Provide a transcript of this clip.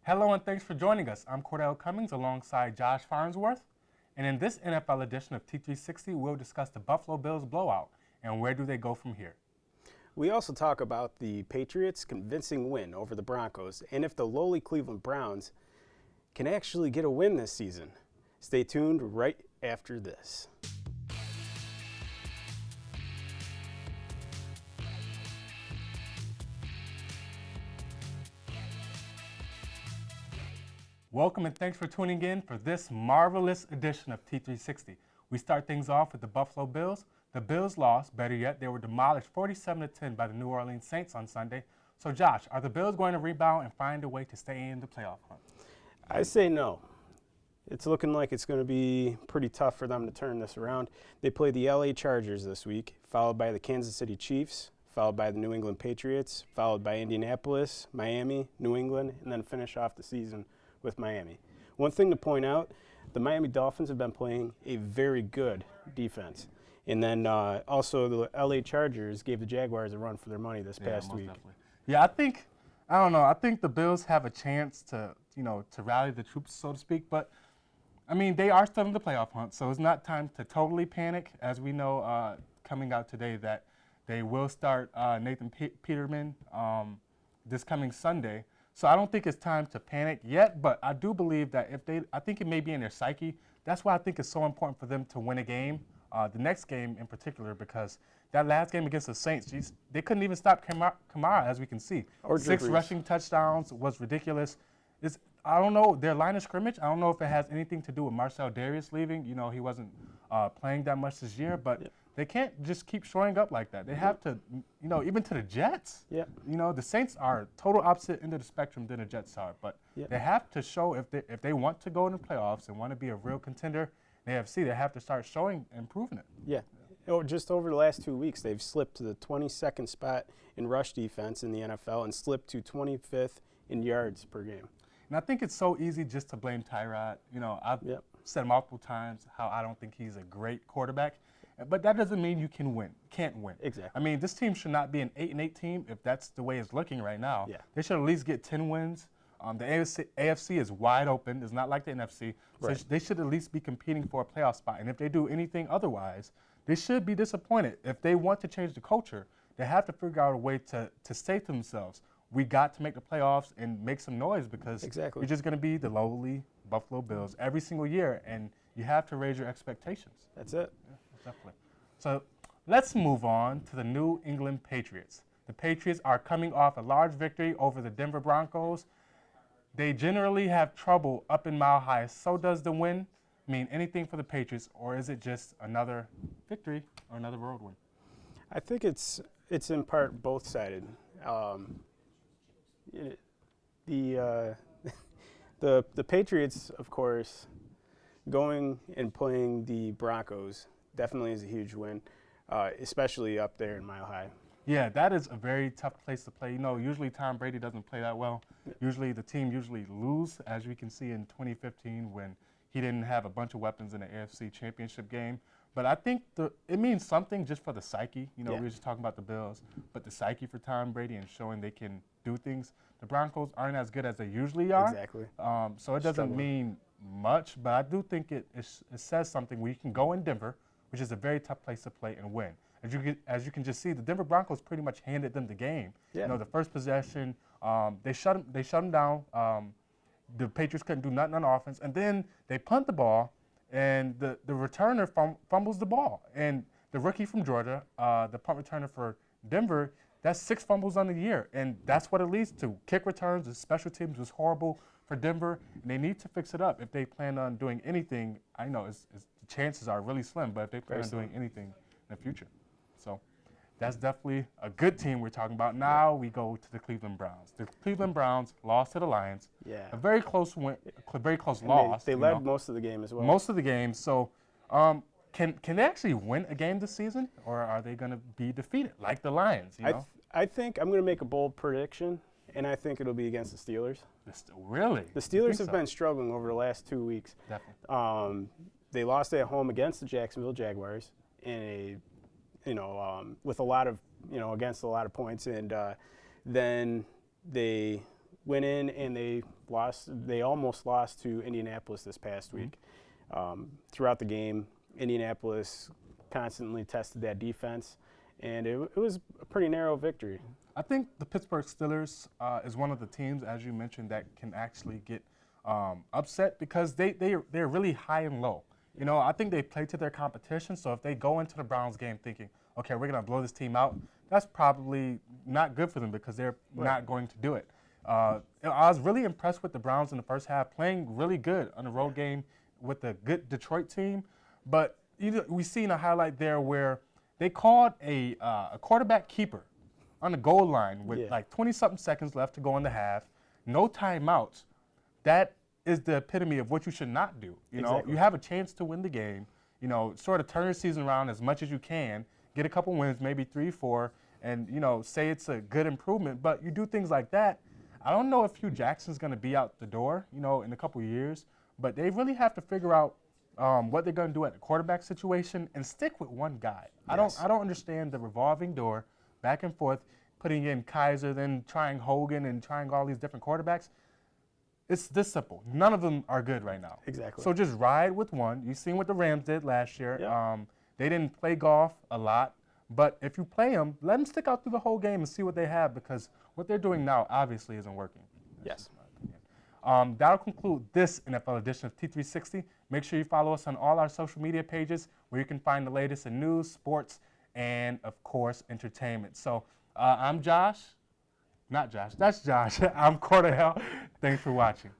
Hello and thanks for joining us. I'm Cordell Cummings alongside Josh Farnsworth. And in this NFL edition of T360, we'll discuss the Buffalo Bills blowout and where do they go from here. We also talk about the Patriots' convincing win over the Broncos and if the lowly Cleveland Browns can actually get a win this season. Stay tuned right after this. Welcome and thanks for tuning in for this marvelous edition of T360. We start things off with the Buffalo Bills. The Bills lost, better yet, they were demolished 47-10 by the New Orleans Saints on Sunday. So Josh, are the Bills going to rebound and find a way to stay in the playoff hunt? I say no. It's looking like it's going to be pretty tough for them to turn this around. They play the LA Chargers this week, followed by the Kansas City Chiefs, followed by the New England Patriots, followed by Indianapolis, Miami, New England, and then finish off the season with Miami. One thing to point out, the Miami Dolphins have been playing a very good defense. And then also the LA Chargers gave the Jaguars a run for their money this past week. Definitely. Yeah, I think the Bills have a chance to rally the troops, so to speak. But, I mean, they are still in the playoff hunt, so it's not time to totally panic. As we know coming out today that they will start Nathan Peterman this coming Sunday. So I don't think it's time to panic yet, but I do believe that I think it may be in their psyche. That's why I think it's so important for them to win a game, the next game in particular, because that last game against the Saints, they couldn't even stop Kamara, as we can see. Or 6 rushing touchdowns was ridiculous. I don't know, their line of scrimmage, I don't know if it has anything to do with Marcel Darius leaving. You know, he wasn't playing that much this year, but they can't just keep showing up like that. They have to, even to the Jets. Yeah. The Saints are total opposite end of the spectrum than the Jets are, but they have to show if they want to go in the playoffs and want to be a real contender in the AFC, they have to start showing and proving it. Yeah. Just over the last 2 weeks, they've slipped to the 22nd spot in rush defense in the NFL and slipped to 25th in yards per game. And I think it's so easy just to blame Tyrod. I've said multiple times how I don't think he's a great quarterback. But that doesn't mean you can't win. Exactly. I mean, this team should not be an 8-8 team if that's the way it's looking right now. Yeah. They should at least get 10 wins. The AFC is wide open. It's not like the NFC. So Right. they should at least be competing for a playoff spot. And if they do anything otherwise, they should be disappointed. If they want to change the culture, they have to figure out a way to say to themselves, we got to make the playoffs and make some noise because you're just going to be the lowly Buffalo Bills every single year, and you have to raise your expectations. That's it. Definitely. So let's move on to the New England Patriots. The Patriots are coming off a large victory over the Denver Broncos. They generally have trouble up in Mile High. So does the win mean anything for the Patriots, or is it just another victory or another road win? I think it's in part both-sided. The Patriots, of course, going and playing the Broncos definitely is a huge win, especially up there in Mile High. Yeah, that is a very tough place to play. Usually Tom Brady doesn't play that well. Usually the team lose, as we can see in 2015 when he didn't have a bunch of weapons in the AFC Championship game. But I think it means something just for the psyche. We were just talking about the Bills, but the psyche for Tom Brady and showing they can do things. The Broncos aren't as good as they usually are. Exactly. So it doesn't mean much, but I do think it says something where you can go in Denver, which is a very tough place to play and win. As you can just see, the Denver Broncos pretty much handed them the game. Yeah. The first possession, they shut them down. The Patriots couldn't do nothing on offense, and then they punt the ball, and the returner fumbles the ball. And the rookie from Georgia, the punt returner for Denver, that's 6 fumbles on the year, and that's what it leads to. Kick returns, the special teams was horrible for Denver, and they need to fix it up if they plan on doing anything. I know the chances are really slim, but if they plan on doing anything in the future. So that's definitely a good team we're talking about. Now we go to the Cleveland Browns. The Cleveland Browns lost to the Lions. Yeah. A very close win, a very close And loss. They led most of the game as well. Most of the game. So can they actually win a game this season, or are they going to be defeated like the Lions? I think I'm going to make a bold prediction, and I think it'll be against the Steelers. Really? The Steelers have been struggling over the last 2 weeks. Definitely. They lost at home against the Jacksonville Jaguars in with a lot of, against a lot of points, and then they went in and they lost. They almost lost to Indianapolis this past week. Throughout the game, Indianapolis constantly tested that defense, and it was a pretty narrow victory. I think the Pittsburgh Steelers is one of the teams, as you mentioned, that can actually get upset because they're really high and low. You know, I think they play to their competition, so if they go into the Browns game thinking, okay, we're going to blow this team out, that's probably not good for them because they're not going to do it. I was really impressed with the Browns in the first half, playing really good on a road game with a good Detroit team. But we seen a highlight there where they called a quarterback keeper on the goal line with like 20-something seconds left to go in the half, no timeouts. That is the epitome of what you should not do. You know, you have a chance to win the game. You know, sort of turn your season around as much as you can, get a couple wins, maybe 3, 4, and, you know, say it's a good improvement. But you do things like that. I don't know if Hugh Jackson's going to be out the door, you know, in a couple of years, but they really have to figure out what they're going to do at the quarterback situation and stick with one guy. Yes. I don't understand the revolving door, back and forth, putting in Kaiser, then trying Hogan and trying all these different quarterbacks. It's this simple. None of them are good right now. Exactly. So just ride with one. You've seen what the Rams did last year. Yep. They didn't play golf a lot, but if you play them, let them stick out through the whole game and see what they have because what they're doing now obviously isn't working. Yes. That'll conclude this NFL edition of T360. Make sure you follow us on all our social media pages where you can find the latest in news, sports, and, of course, entertainment. So I'm Josh. Not Josh. That's Josh. I'm Cordell. Thanks for watching.